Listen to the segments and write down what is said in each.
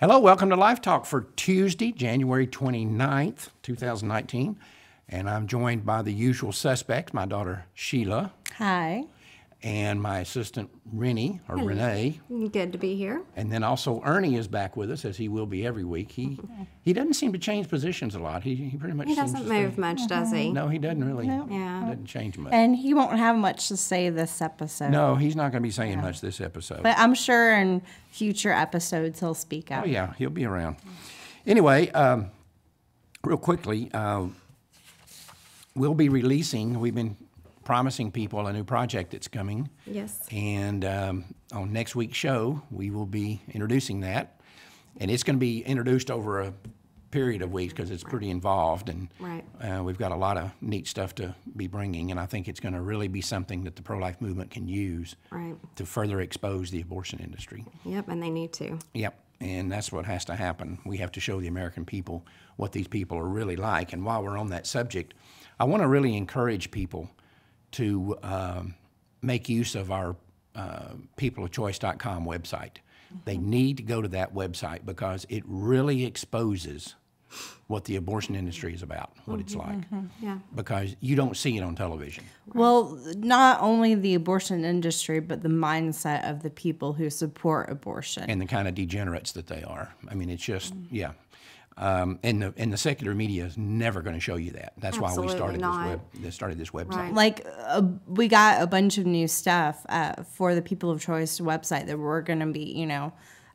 Hello, welcome to LifeTalk for Tuesday, January 29th, 2019. And I'm joined by the usual suspects, my daughter Sheila. Hi. And my assistant Rennie, or Hello. Renee. Good to be here. And then also Ernie is back with us, as he will be every week. He doesn't seem to change positions a lot. He pretty much He doesn't move much, does he? No, he doesn't really. No. Yeah. Doesn't change much. And he won't have much to say this episode. No, he's not going to be saying much this episode. But I'm sure in future episodes he'll speak up. Oh, yeah, he'll be around. Anyway, real quickly, we'll be releasing, we've been promising people a new project that's coming. Yes. And on next week's show, we will be introducing that. And it's going to be introduced over a period of weeks because it's pretty involved. And we've got a lot of neat stuff to be bringing. And I think it's going to really be something that the pro-life movement can use to further expose the abortion industry. Yep, and they need to. Yep. And that's what has to happen. We have to show the American people what these people are really like. And while we're on that subject, I want to really encourage people to make use of our peopleofchoice.com website. They need to go to that website because it really exposes what the abortion industry is about, what it's like. Yeah. Because you don't see it on television. Well, not only the abortion industry, but the mindset of the people who support abortion. And the kind of degenerates that they are. I mean, it's just, yeah. And the secular media is never going to show you that. That's why we started this website. Right. Like we got a bunch of new stuff for the People of Choice website that we're going to be,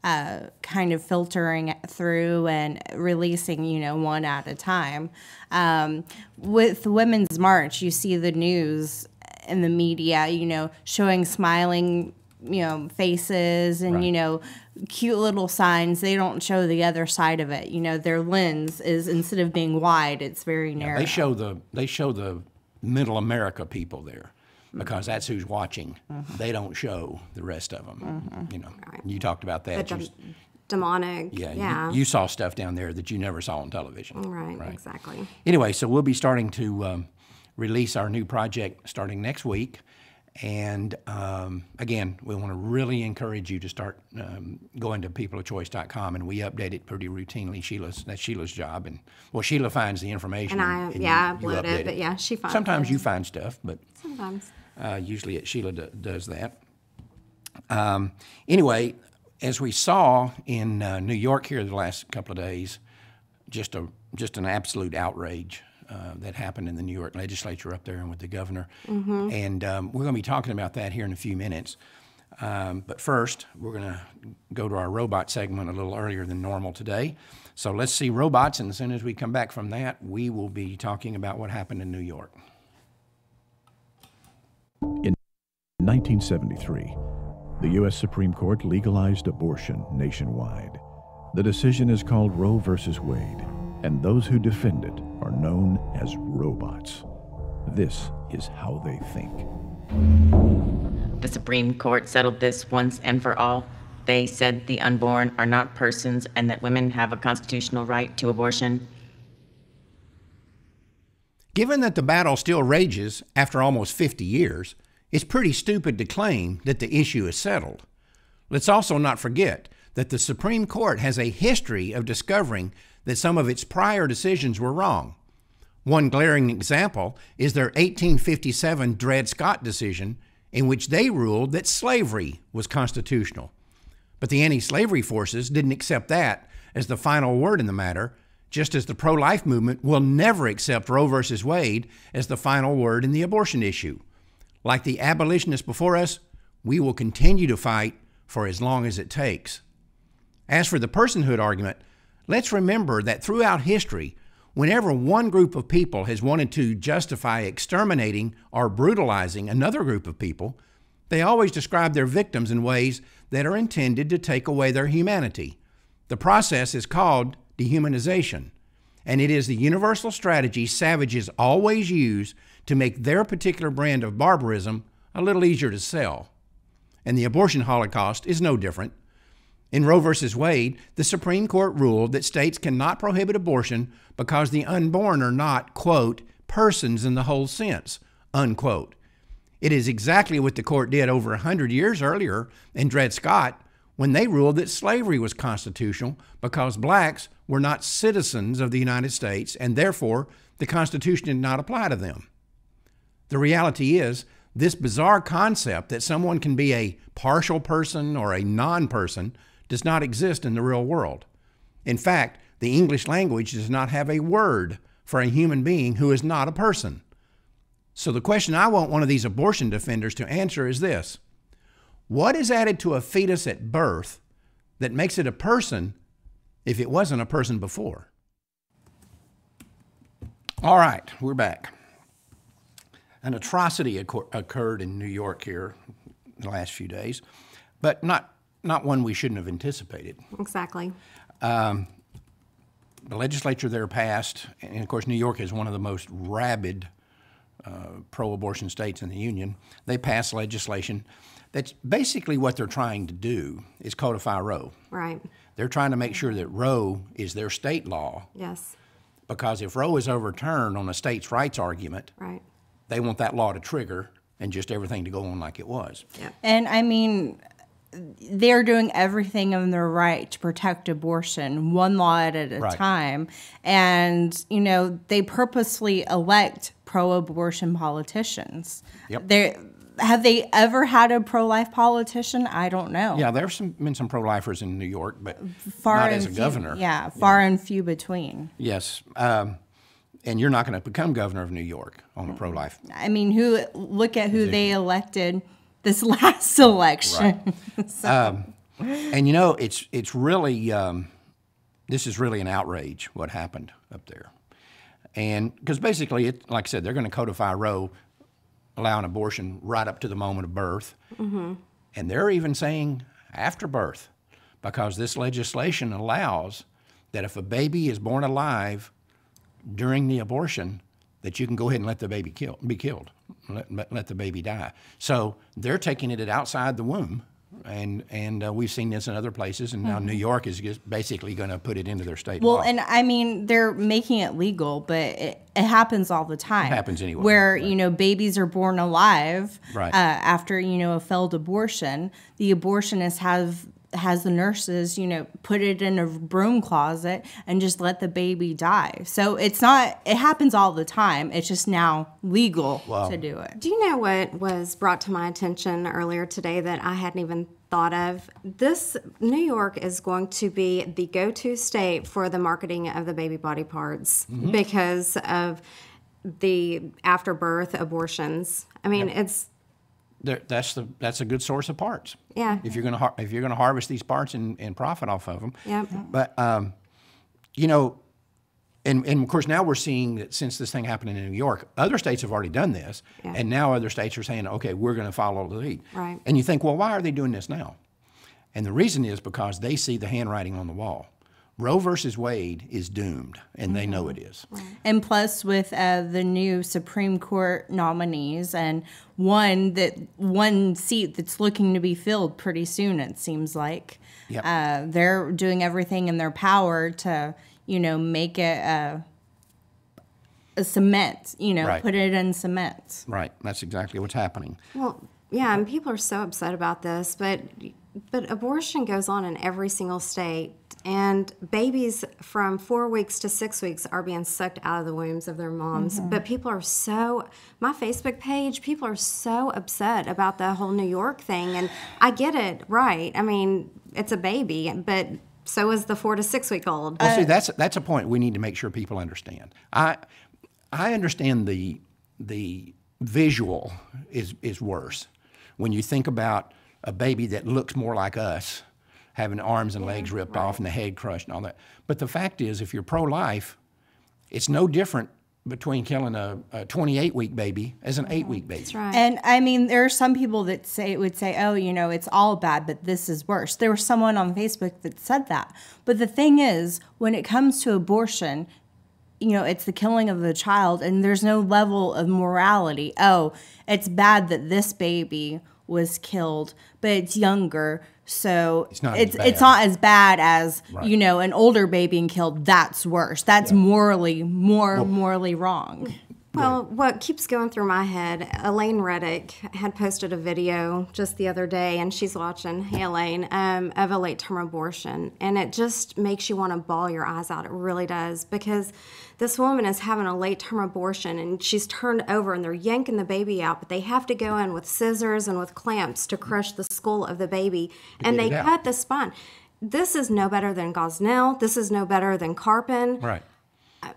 kind of filtering through and releasing, one at a time. With Women's March, you see the news in the media, showing smiling faces and, cute little signs. They don't show the other side of it. Their lens is, instead of being wide, it's very narrow. They show the middle America people there because that's who's watching. They don't show the rest of them. You talked about that. Demonic. Yeah. You saw stuff down there that you never saw on television. Right. Exactly. Anyway, so we'll be starting to release our new project starting next week. And again, we want to really encourage you to start going to peopleofchoice.com, and we update it pretty routinely. That's Sheila's job, and Sheila finds the information. And I upload it, but yeah, she finds. Sometimes you find stuff, but sometimes usually Sheila does that. Anyway, as we saw in New York here the last couple of days, just an absolute outrage. That happened in the New York legislature up there and with the governor. And we're going to be talking about that here in a few minutes. But first, we're going to go to our robot segment a little earlier than normal today. So let's see robots, and as soon as we come back from that, we will be talking about what happened in New York. In 1973, the U.S. Supreme Court legalized abortion nationwide. The decision is called Roe versus Wade, and those who defend it are known as RoeBots. This is how they think. The Supreme Court settled this once and for all. They said the unborn are not persons and that women have a constitutional right to abortion. Given that the battle still rages after almost 50 years, it's pretty stupid to claim that the issue is settled. Let's also not forget that the Supreme Court has a history of discovering that some of its prior decisions were wrong. One glaring example is their 1857 Dred Scott decision, in which they ruled that slavery was constitutional. But the anti-slavery forces didn't accept that as the final word in the matter, just as the pro-life movement will never accept Roe versus Wade as the final word in the abortion issue. Like the abolitionists before us, we will continue to fight for as long as it takes. As for the personhood argument, let's remember that throughout history, whenever one group of people has wanted to justify exterminating or brutalizing another group of people, they always describe their victims in ways that are intended to take away their humanity. The process is called dehumanization, and it is the universal strategy savages always use to make their particular brand of barbarism a little easier to sell. And the abortion holocaust is no different. In Roe versus Wade, the Supreme Court ruled that states cannot prohibit abortion because the unborn are not, quote, persons in the whole sense, unquote. It is exactly what the court did over 100 years earlier in Dred Scott when they ruled that slavery was constitutional because blacks were not citizens of the United States and therefore the Constitution did not apply to them. The reality is, this bizarre concept that someone can be a partial person or a non-person does not exist in the real world. In fact, the English language does not have a word for a human being who is not a person. So the question I want one of these abortion defenders to answer is this: what is added to a fetus at birth that makes it a person if it wasn't a person before? All right, we're back. An atrocity occurred in New York here in the last few days, but not one we shouldn't have anticipated. Exactly. The legislature there passed, and of course New York is one of the most rabid pro-abortion states in the Union. They passed legislation that's basically what they're trying to do is codify Roe. Right. They're trying to make sure that Roe is their state law. Yes. Because if Roe is overturned on a states' rights argument, Right. they want that law to trigger and just everything to go on like it was. Yep. And I mean, they're doing everything in their right to protect abortion, one law at a Right. time. And, you know, they purposely elect pro-abortion politicians. Yep. Have they ever had a pro-life politician? I don't know. Yeah, there's been some pro-lifers in New York, but Far not and as a few- governor. Yeah, far and few between. Yes. And you're not going to become governor of New York on a pro-life. I mean, look at who they elected this last election. Right. And you know, it's really this is really an outrage what happened up there, and because basically, like I said, they're going to codify Roe, allowing abortion right up to the moment of birth, and they're even saying after birth, because this legislation allows that if a baby is born alive during the abortion, that you can go ahead and let the baby be killed, let the baby die. So they're taking it outside the womb, and we've seen this in other places, and now New York is just basically going to put it into their state law. Well, and I mean, they're making it legal, but it happens all the time. It happens anyway. Where, Right. you know, babies are born alive Right. After, you know, a failed abortion. The abortionist has the nurses, you know, put it in a broom closet and just let the baby die. So it happens all the time. It's just now legal to do it. Do you know what was brought to my attention earlier today that I hadn't even thought of? New York is going to be the go-to state for the marketing of the baby body parts because of the after-birth abortions. I mean, it's... That's a good source of parts. Yeah. If you're gonna harvest these parts and profit off of them. Yeah. But you know, and of course now we're seeing that since this thing happened in New York, other states have already done this, and now other states are saying, okay, we're going to follow the lead. Right. And you think, well, why are they doing this now? And the reason is because they see the handwriting on the wall. Roe versus Wade is doomed, and they know it is. And plus, with the new Supreme Court nominees and one seat that's looking to be filled pretty soon, it seems like. Yep. They're doing everything in their power to, you know, make it a cement, you know, Right. put it in cement. Right. That's exactly what's happening. Well, yeah, and people are so upset about this, but abortion goes on in every single state, and babies from 4 weeks to 6 weeks are being sucked out of the wombs of their moms. But people are my Facebook page, people are so upset about the whole New York thing, and I get it, right? I mean, it's a baby, but so is the 4 to 6 week old. Well, see, that's a point we need to make sure people understand. I understand the visual is worse when you think about a baby that looks more like us, having arms and legs ripped off and the head crushed and all that. But the fact is, if you're pro-life, it's no different between killing a 28-week baby as an 8-week baby. That's right. And I mean, there are some people that would say, oh, you know, it's all bad, but this is worse. There was someone on Facebook that said that. But the thing is, when it comes to abortion, you know, it's the killing of a child, and there's no level of morality. Oh, it's bad that this baby was killed, but it's younger, so it's not as bad as Right. you know, an older baby being killed. That's worse. That's morally morally wrong. Well, what keeps going through my head, Elaine Reddick had posted a video just the other day, and she's watching, hey Elaine, of a late-term abortion. And it just makes you want to bawl your eyes out. It really does. Because this woman is having a late-term abortion, and she's turned over, and they're yanking the baby out, but they have to go in with scissors and with clamps to crush the skull of the baby. And they cut the spine. This is no better than Gosnell. This is no better than Carpin. Right.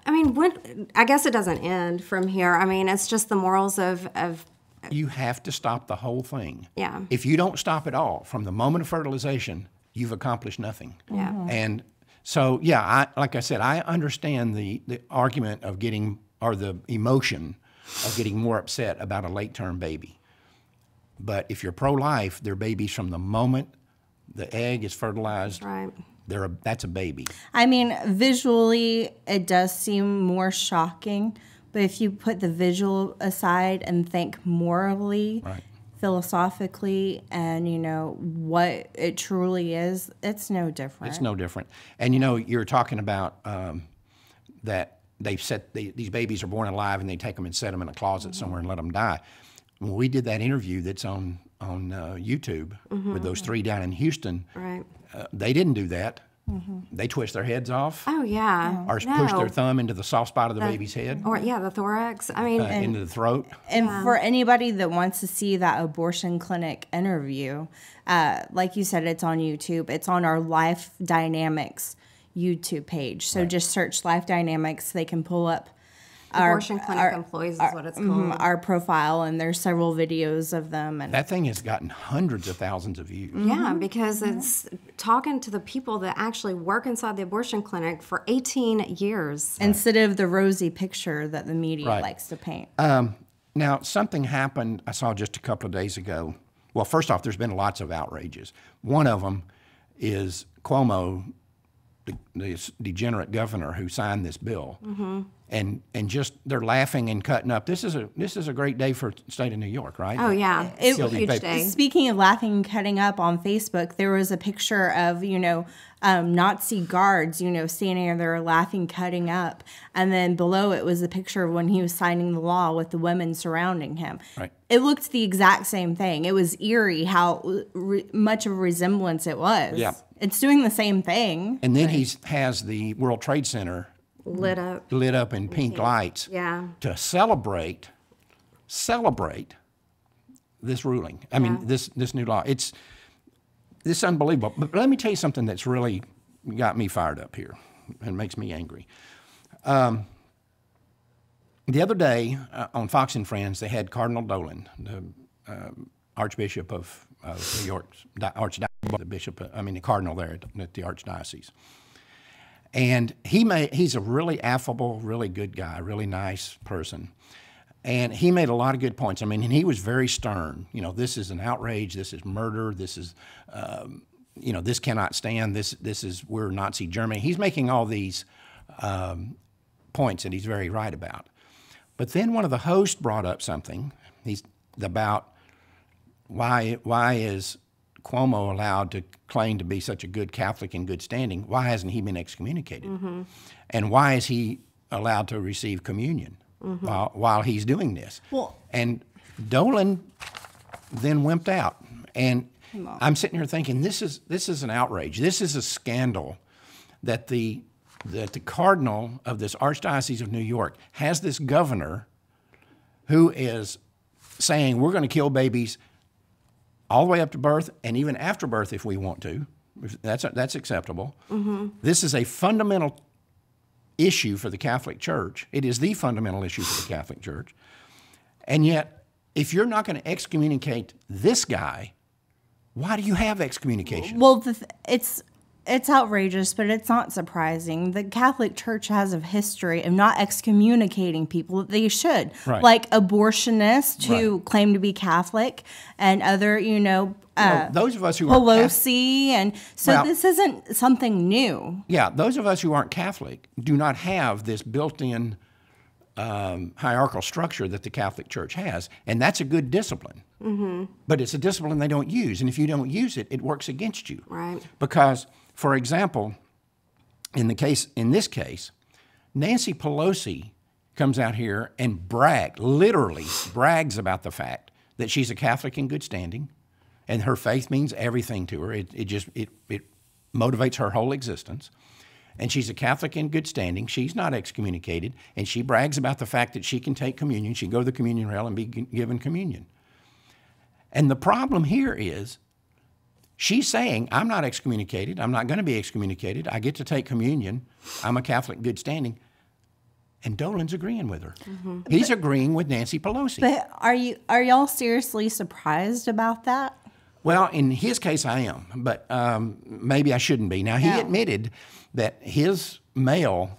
I mean, I guess it doesn't end from here. I mean, it's just the morals of. You have to stop the whole thing. Yeah. If you don't stop it all from the moment of fertilization, you've accomplished nothing. Yeah. And so, yeah, like I said, I understand the argument of getting, or the emotion of getting more upset about a late-term baby. But if you're pro-life, they're babies from the moment the egg is fertilized. Right. That's a baby. I mean, visually, it does seem more shocking, but if you put the visual aside and think morally, Right. philosophically, and, you know, what it truly is, it's no different. It's no different. And, you know, you're talking about that they've set, these babies are born alive and they take them and set them in a closet somewhere and let them die. When we did that interview that's on YouTube with those 3 down in Houston, Right. They didn't do that. They twist their heads off, Oh, yeah. or push their thumb into the soft spot of the baby's head, Or, yeah, the thorax. I mean, into the throat. And for anybody that wants to see that abortion clinic interview, like you said, it's on YouTube. It's on our Life Dynamics YouTube page. So just search Life Dynamics. They can pull up abortion clinic employees is what it's called. our profile, and there's several videos of them. And That thing has gotten hundreds of thousands of views. Yeah, because it's talking to the people that actually work inside the abortion clinic for 18 years. instead of the rosy picture that the media Right. likes to paint. Now, something happened I saw just a couple of days ago. Well, first off, there's been lots of outrages. One of them is Cuomo, the degenerate governor who signed this bill, and just they're laughing and cutting up. This is a great day for the state of New York, right? Oh, yeah. It- It's a huge day. Speaking of laughing and cutting up on Facebook, there was a picture of, Nazi guards, standing there laughing, cutting up. And then below it was a picture of when he was signing the law with the women surrounding him. Right. It looked the exact same thing. It was eerie how much of a resemblance it was. Yeah. It's doing the same thing. And then he has the World Trade Center Lit up. lit up in pink lights Yeah. to celebrate this ruling. I mean, this new law. It's unbelievable. But let me tell you something that's really got me fired up here and makes me angry. The other day on Fox and Friends, they had Cardinal Dolan, the Archbishop of New York, the Cardinal there at the Archdiocese. And he's a really affable, really good guy, really nice person. And he made a lot of good points. I mean, and he was very stern. This is an outrage. This is murder. This is, this cannot stand. We're Nazi Germany. He's making all these points that he's very right about. But then one of the hosts brought up something. He's about why is Cuomo allowed to claim to be such a good Catholic in good standing? Why hasn't he been excommunicated? Mm-hmm. And why is he allowed to receive communion while he's doing this? Well, and Dolan then wimped out. And I'm sitting here thinking, this is an outrage. This is a scandal that the cardinal of this Archdiocese of New York has this governor who is saying we're going to kill babies all the way up to birth and even after birth if we want to. That's acceptable. Mm-hmm. This is a fundamental issue for the Catholic Church. It is the fundamental issue for the Catholic Church. And yet, if you're not going to excommunicate this guy, why do you have excommunication? Well, it's outrageous, but it's not surprising. The Catholic Church has a history of not excommunicating people that they should, Right. like abortionists who Right. claim to be Catholic, and other, those of us who Pelosi, and so Well- this isn't something new. those of us who aren't Catholic do not have this built-in hierarchical structure that the Catholic Church has, and that's a good discipline. Mm-hmm. But it's a discipline they don't use, and if you don't use it, it works against you. Right. Because, for example, in this case, Nancy Pelosi comes out here and literally brags about the fact that she's a Catholic in good standing, and her faith means everything to her. It motivates her whole existence. And she's a Catholic in good standing. She's not excommunicated, and she brags about the fact that she can take communion. She can go to the communion rail and be given communion. And the problem here is she's saying, I'm not excommunicated. I'm not going to be excommunicated. I get to take communion. I'm a Catholic in good standing. And Dolan's agreeing with her. Mm-hmm. He's agreeing with Nancy Pelosi. But are y'all seriously surprised about that? Well, in his case, I am, but maybe I shouldn't be. Now, he admitted that his mail,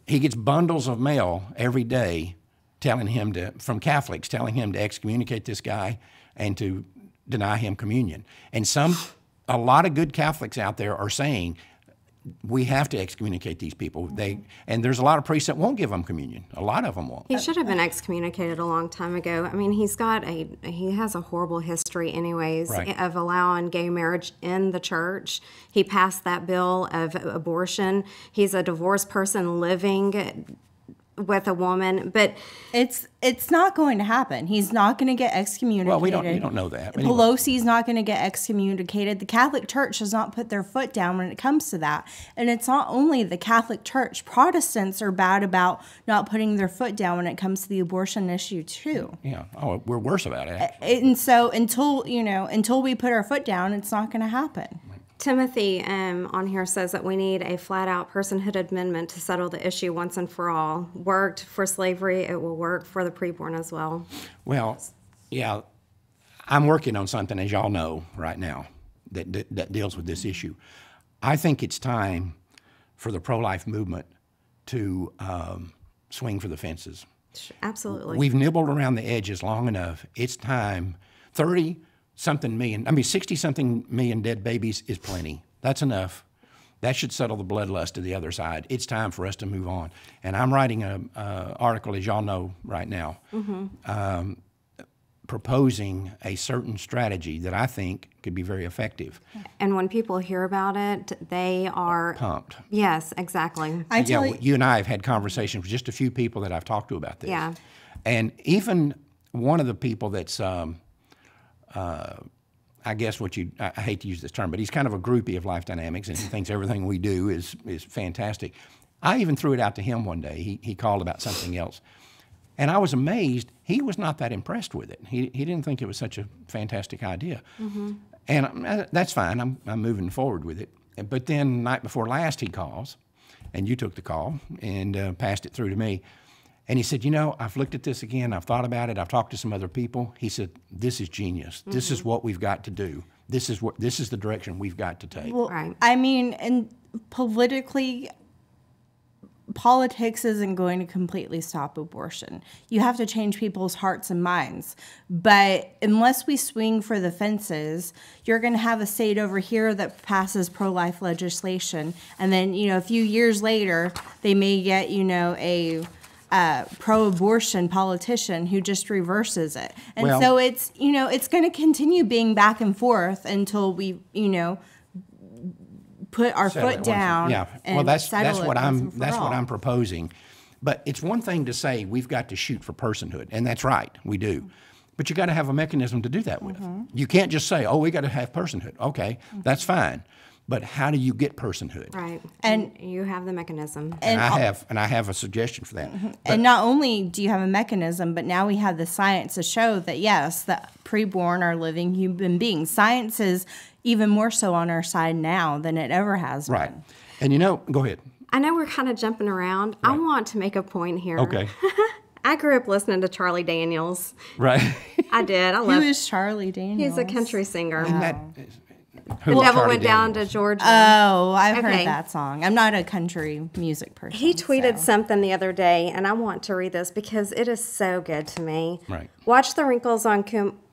he gets bundles of mail every day from Catholics telling him to excommunicate this guy and to deny him communion. And a lot of good Catholics out there are saying, we have to excommunicate these people. And there's a lot of priests that won't give them communion. A lot of them won't. He should have been excommunicated a long time ago. I mean, he has a horrible history anyways of allowing gay marriage in the church. He passed that bill of abortion. He's a divorced person living with a woman, but it's not going to happen. He's not going to get excommunicated. Well, we don't know that. Anyway. Pelosi's not going to get excommunicated. The Catholic Church does not put their foot down when it comes to that. And it's not only the Catholic Church. Protestants are bad about not putting their foot down when it comes to the abortion issue too. Yeah. Oh, we're worse about it, actually. And so until we put our foot down, it's not going to happen. Timothy on here says that we need a flat-out personhood amendment to settle the issue once and for all. Worked for slavery, it will work for the preborn as well. Well, yeah, I'm working on something, as y'all know, right now that deals with this issue. I think it's time for the pro-life movement to swing for the fences. Absolutely. We've nibbled around the edges long enough. It's time. 60-something million dead babies is plenty. That's enough. That should settle the bloodlust to the other side. It's time for us to move on. And I'm writing an article, as y'all know, right now, proposing a certain strategy that I think could be very effective. And when people hear about it, they are pumped. Yes, exactly. You and I have had conversations with just a few people that I've talked to about this. Yeah. And even one of the people that's I guess I hate to use this term, but he's kind of a groupie of Life Dynamics, and he thinks everything we do is fantastic. I even threw it out to him one day. He called about something else. And I was amazed. He was not that impressed with it. He didn't think it was such a fantastic idea. Mm-hmm. And that's fine. I'm moving forward with it. But then night before last, he calls, and you took the call and passed it through to me. And he said, I've looked at this again. I've thought about it. I've talked to some other people. He said, this is genius. Mm-hmm. This is what we've got to do. This is the direction we've got to take. Well, right. I mean, and politically, politics isn't going to completely stop abortion. You have to change people's hearts and minds. But unless we swing for the fences, you're going to have a state over here that passes pro-life legislation. And then, a few years later, they may get, a pro-abortion politician who just reverses it. And so it's, it's going to continue being back and forth until we, put our foot down. Yeah. Well, that's what I'm proposing. But it's one thing to say we've got to shoot for personhood, and that's right, we do. But you got to have a mechanism to do that with. You can't just say, we got to have personhood. Okay, that's fine. But how do you get personhood? Right, and you have the mechanism. And I have a suggestion for that. And not only do you have a mechanism, but now we have the science to show that yes, that preborn are living human beings. Science is even more so on our side now than it ever has been. Right, and go ahead. I know we're kind of jumping around. Right. I want to make a point here. Okay. I grew up listening to Charlie Daniels. Right. I did. Who is Charlie Daniels? He's a country singer. The Devil Went Down to Georgia. Oh, I've heard that song. I'm not a country music person. He tweeted something the other day, and I want to read this because it is so good to me. Right. Watch the wrinkles on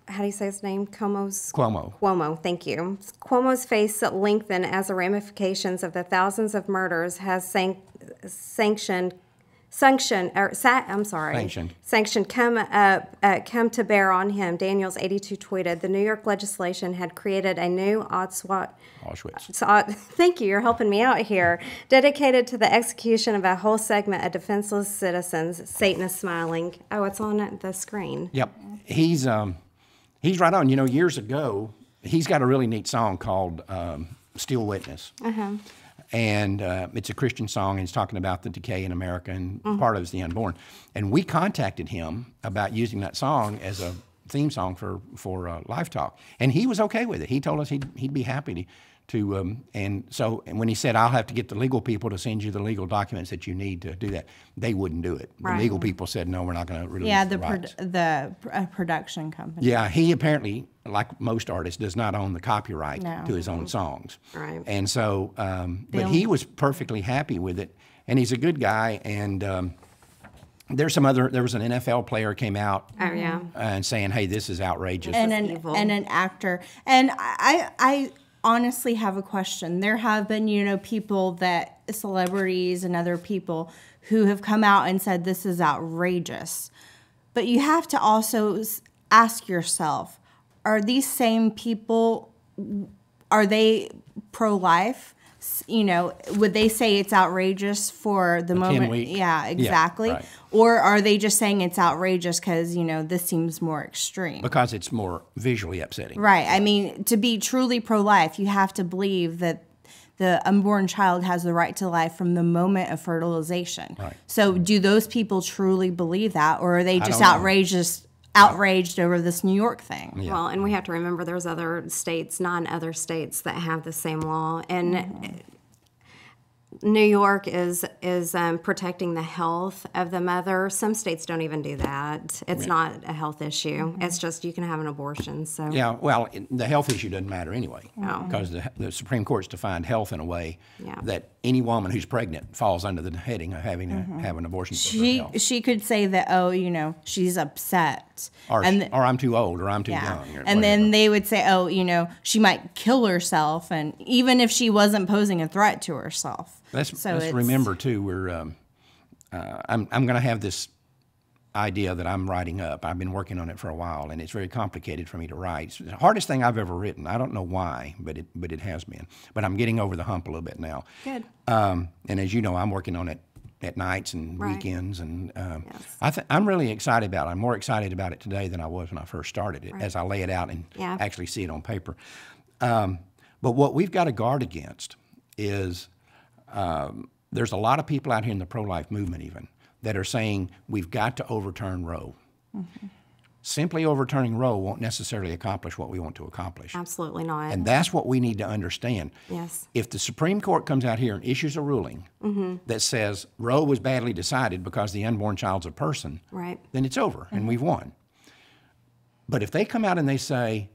how do you say his name? Cuomo, thank you. Cuomo's face lengthen as the ramifications of the thousands of murders has sanctioned sanction come to bear on him. Daniels 82 tweeted, the New York legislation had created a new Auschwitz. Thank you, you're helping me out here. Dedicated to the execution of a whole segment of defenseless citizens. Satan is smiling. Oh, it's on the screen. Yep, he's right on. You know, years ago, he's got a really neat song called "Still Witness." And it's a Christian song, and he's talking about the decay in America, and part of it's the unborn. And we contacted him about using that song as a theme song for LifeTalk, and he was okay with it. He told us he'd be happy to and when he said, I'll have to get the legal people to send you the legal documents that you need to do that, they wouldn't do it. The legal people said, no, we're not going to release the rights. the production company. Yeah, he apparently, like most artists, does not own the copyright to his own songs. Right. And so, but he was perfectly happy with it, and he's a good guy. And there was an NFL player came out and saying, hey, this is outrageous. And an actor. And I honestly have a question. There have been, people celebrities and other people who have come out and said this is outrageous. But you have to also ask yourself, are these same people, are they pro-life? Would they say it's outrageous for the moment? Yeah, exactly. Yeah, right. Or are they just saying it's outrageous because, this seems more extreme? Because it's more visually upsetting. Right. I mean, to be truly pro-life, you have to believe that the unborn child has the right to life from the moment of fertilization. Right. So do those people truly believe that, or are they just outraged over this New York thing? Yeah. Well, and we have to remember there's 9 other states that have the same law, and New York is protecting the health of the mother. Some states don't even do that. It's not a health issue. It's just you can have an abortion. So yeah, well, the health issue doesn't matter anyway, because the Supreme Court's defined health in a way that any woman who's pregnant falls under the heading of having to have an abortion. She could say that, she's upset, or I'm too old, or I'm too young, and then they would say, she might kill herself, and even if she wasn't posing a threat to herself. Let's remember too. I'm going to have this idea that I'm writing up. I've been working on it for a while, and it's very complicated for me to write. It's the hardest thing I've ever written. I don't know why, but it has been. But I'm getting over the hump a little bit now. Good. And as you know, I'm working on it at nights and weekends, and I'm really excited about it. I'm more excited about it today than I was when I first started it, as I lay it out and actually see it on paper. But what we've got to guard against is there's a lot of people out here in the pro-life movement even that are saying we've got to overturn Roe. Simply overturning Roe won't necessarily accomplish what we want to accomplish. Absolutely not. And that's what we need to understand. Yes. If the Supreme Court comes out here and issues a ruling that says Roe was badly decided because the unborn child's a person, then it's over and we've won. But if they come out and they say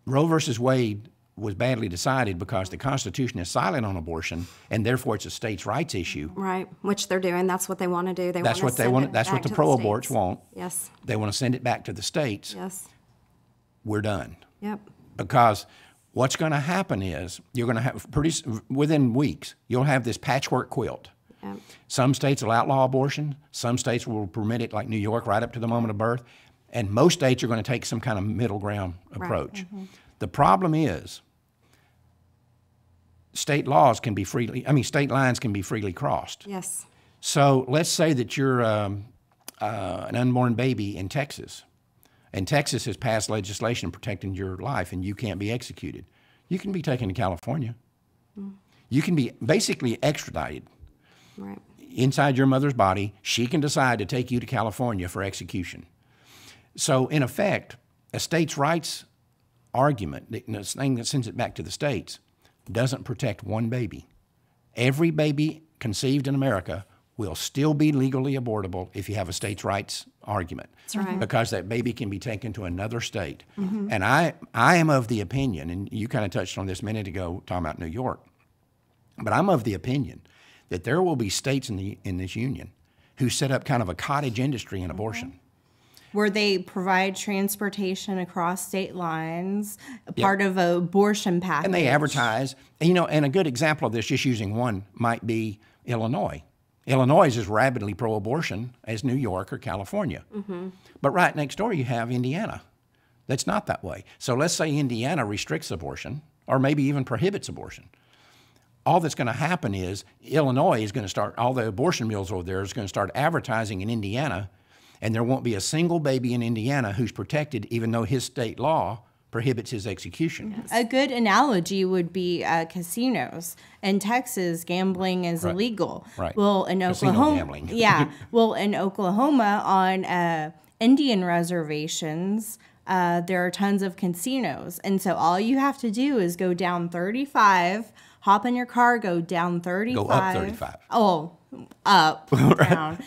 Roe versus Wade was badly decided because the Constitution is silent on abortion, and therefore it's a states' rights issue. Right, which they're doing. That's what they want to do. That's what the pro-aborts want. Yes. They want to send it back to the states. Yes. We're done. Yep. Because what's going to happen is you're going to have within weeks you'll have this patchwork quilt. Yep. Some states will outlaw abortion. Some states will permit it, like New York, right up to the moment of birth. And most states are going to take some kind of middle ground approach. Right. The problem is state lines can be freely crossed. Yes. So let's say that you're an unborn baby in Texas, and Texas has passed legislation protecting your life, and you can't be executed. You can be taken to California. You can be basically extradited. Right. Inside your mother's body, she can decide to take you to California for execution. So in effect, a states' rights argument, the thing that sends it back to the states, doesn't protect one baby. Every baby conceived in America will still be legally abortable if you have a states' rights argument. That's right. Because that baby can be taken to another state. And I am of the opinion, and you kind of touched on this a minute ago talking about New York, but I'm of the opinion that there will be states in this union who set up kind of a cottage industry in abortion. Where they provide transportation across state lines, part of an abortion package. And they advertise. And a good example of this, just using one, might be Illinois. Illinois is as rabidly pro-abortion as New York or California. But right next door you have Indiana. That's not that way. So let's say Indiana restricts abortion or maybe even prohibits abortion. All that's going to happen is Illinois is going to start, all the abortion mills over there is going to start advertising in Indiana, and there won't be a single baby in Indiana who's protected even though his state law prohibits his execution. Yes. A good analogy would be casinos. In Texas, gambling is illegal. Right. Well, in Casino Oklahoma, gambling. yeah. Well, in Oklahoma, on Indian reservations, there are tons of casinos, and so all you have to do is go down 35, hop in your car, go down 35. Go up 35. Oh, up, down.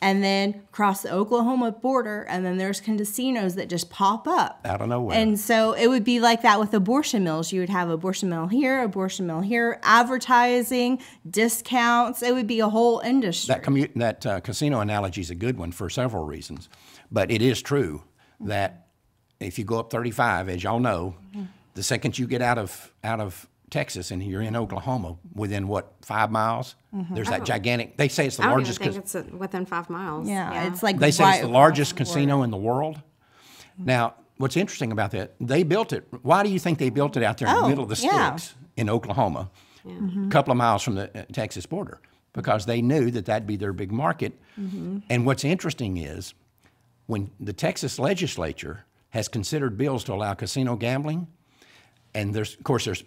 And then cross the Oklahoma border, and then there's casinos that just pop up. Out of nowhere. And so it would be like that with abortion mills. You would have abortion mill here, advertising, discounts. It would be a whole industry. That casino analogy is a good one for several reasons. But it is true that if you go up 35, as y'all know, the second you get out of Texas and you're in Oklahoma, within 5 miles, there's that gigantic, they say it's the largest. I don't even think it's within 5 miles. Yeah, it's like they say it's the largest across the casino border. in the world. Now, what's interesting about that, they built it. Why do you think they built it out there in the middle of the sticks in Oklahoma, a couple of miles from the Texas border? Because they knew that that'd be their big market. And what's interesting is when the Texas legislature has considered bills to allow casino gambling, and there's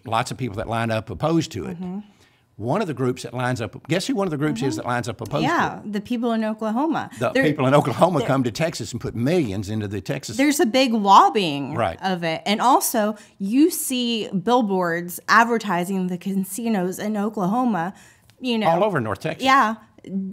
lots of people that line up opposed to it. One of the groups that lines up, guess who one of the groups is that lines up opposed to it? Yeah, the people in Oklahoma. The people in Oklahoma come to Texas and put millions into the Texas. There's a big lobbying Right. of it. And also, you see billboards advertising the casinos in Oklahoma, all over North Texas. Yeah.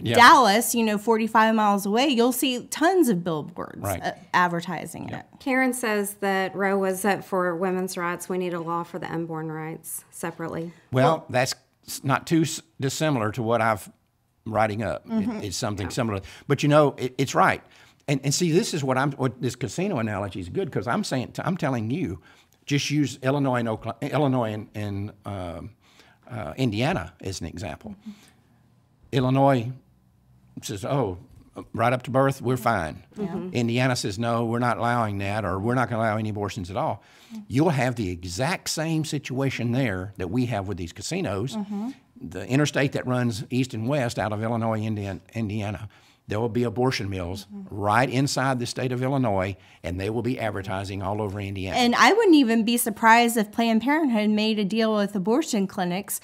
Dallas, 45 miles away, you'll see tons of billboards advertising it. Karen says that Roe was up for women's rights. We need a law for the unborn rights separately. Well, that's not too dissimilar to what I've writing up. It's something similar. But it's right. And see, this is what this casino analogy is good because I'm telling you, just use Illinois and Indiana as an example. Illinois says, oh, right up to birth, we're fine. Indiana says, no, we're not allowing that, or we're not going to allow any abortions at all. You'll have the exact same situation there that we have with these casinos. The interstate that runs east and west out of Illinois, Indiana, there will be abortion mills right inside the state of Illinois, and they will be advertising all over Indiana. And I wouldn't even be surprised if Planned Parenthood made a deal with abortion clinics,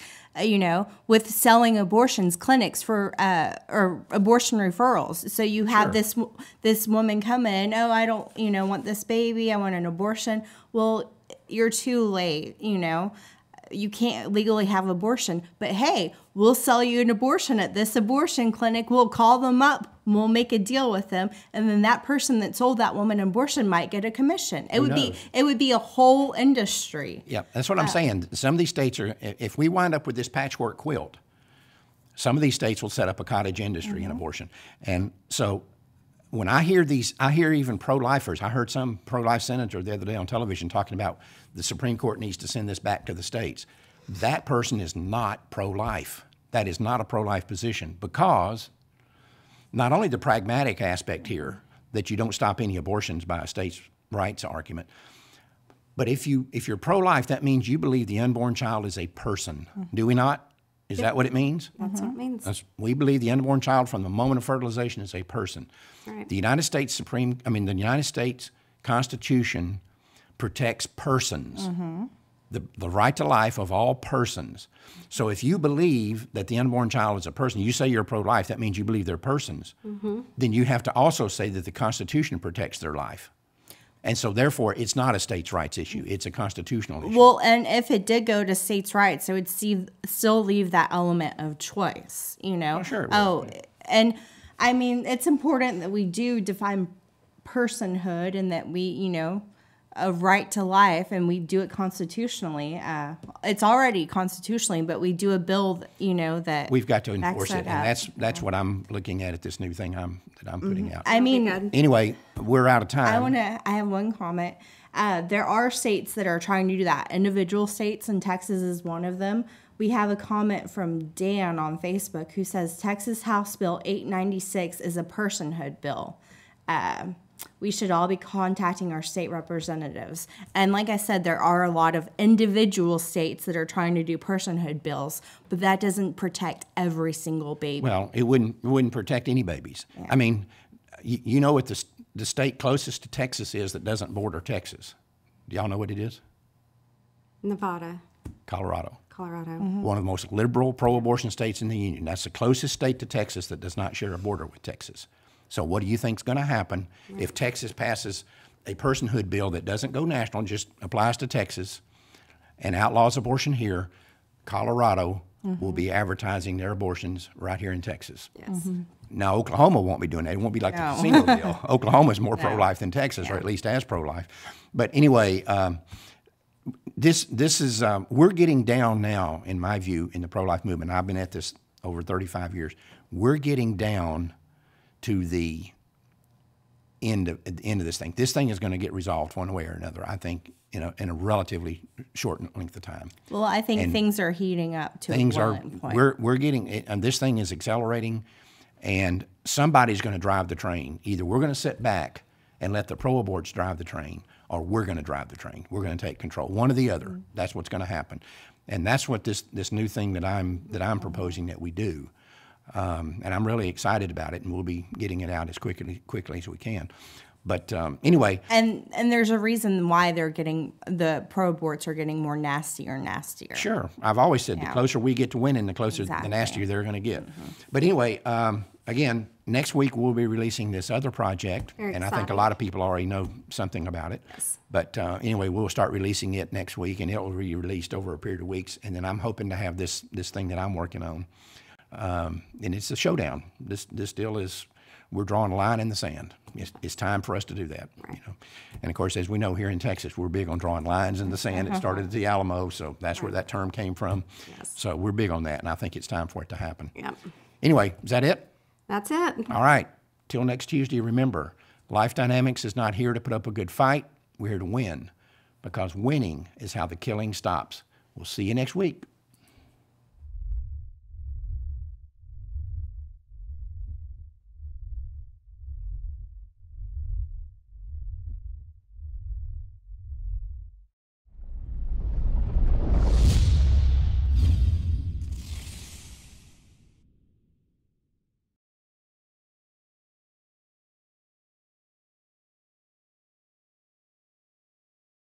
with selling abortions clinics for or abortion referrals. So you have this woman come in, oh, I don't, want this baby, I want an abortion. Well, you're too late, You can't legally have abortion, but hey, we'll sell you an abortion at this abortion clinic. We'll call them up. We'll make a deal with them, and then that person that sold that woman an abortion might get a commission. It would be a whole industry. Yeah, that's what I'm saying. Some of these states are. If we wind up with this patchwork quilt, some of these states will set up a cottage industry in abortion. And so, when I hear even pro-lifers. I heard some pro-life senator the other day on television talking about the Supreme Court needs to send this back to the states. That person is not pro-life. That is not a pro-life position because not only the pragmatic aspect here that you don't stop any abortions by a states' rights argument, but if you're pro-life, that means you believe the unborn child is a person. Do we not? Is that what it means? That's what it means. We believe the unborn child from the moment of fertilization is a person. Right. The United States Constitution protects persons, the right to life of all persons. So if you believe that the unborn child is a person, you say you're pro-life, that means you believe they're persons. Then you have to also say that the Constitution protects their life. And so therefore, it's not a states' rights issue. It's a constitutional issue. Well, and if it did go to states' rights, it would still leave that element of choice, Oh, sure. And I mean, it's important that we do define personhood and that we, a right to life, and we do it constitutionally. It's already constitutionally, but we do a bill, that we've got to enforce it, that and that's what I'm looking at this new thing that I'm putting out. I mean, anyway, we're out of time. I have one comment. There are states that are trying to do that. Individual states, and Texas is one of them. We have a comment from Dan on Facebook who says Texas House Bill 896 is a personhood bill. We should all be contacting our state representatives. And like I said, there are a lot of individual states that are trying to do personhood bills, but that doesn't protect every single baby. Well, it wouldn't protect any babies. Yeah. I mean, you know what the state closest to Texas is that doesn't border Texas? Do y'all know what it is? Nevada. Colorado. Mm-hmm. One of the most liberal pro-abortion states in the union. That's the closest state to Texas that does not share a border with Texas. So what do you think is going to happen if Texas passes a personhood bill that doesn't go national, just applies to Texas, and outlaws abortion here? Colorado will be advertising their abortions right here in Texas. Yes. Now, Oklahoma won't be doing that. It won't be like the casino deal. Oklahoma is more pro-life than Texas, or at least as pro-life. But anyway, this is, we're getting down now, in my view, in the pro-life movement. I've been at this over 35 years. We're getting down to the end of this thing. This thing is going to get resolved one way or another, I think, in a relatively short length of time. Well, I think things are heating up to things a are point. We're getting, and this thing is accelerating, and somebody's going to drive the train. Either we're going to sit back and let the pro-aborts drive the train, or we're going to drive the train. We're going to take control. One or the other. That's what's going to happen, and that's what this new thing that I'm proposing that we do. And I'm really excited about it, and we'll be getting it out as quickly as we can. But anyway, and there's a reason why the pro-aborts are getting more nastier and nastier. Sure, I've always said the closer we get to winning, the closer, the nastier they're going to get. But anyway, again, next week we'll be releasing this other project, and I think a lot of people already know something about it. Yes. But anyway, we'll start releasing it next week, and it will be released over a period of weeks. And then I'm hoping to have this thing that I'm working on. And it's a showdown. This deal is, we're drawing a line in the sand. It's time for us to do that. Right. You know? And of course, as we know here in Texas, we're big on drawing lines in the sand. It started at the Alamo, so that's where that term came from. Yes. So we're big on that, and I think it's time for it to happen. Yep. Anyway, is that it? That's it. All right. Till next Tuesday, remember, Life Dynamics is not here to put up a good fight. We're here to win, because winning is how the killing stops. We'll see you next week.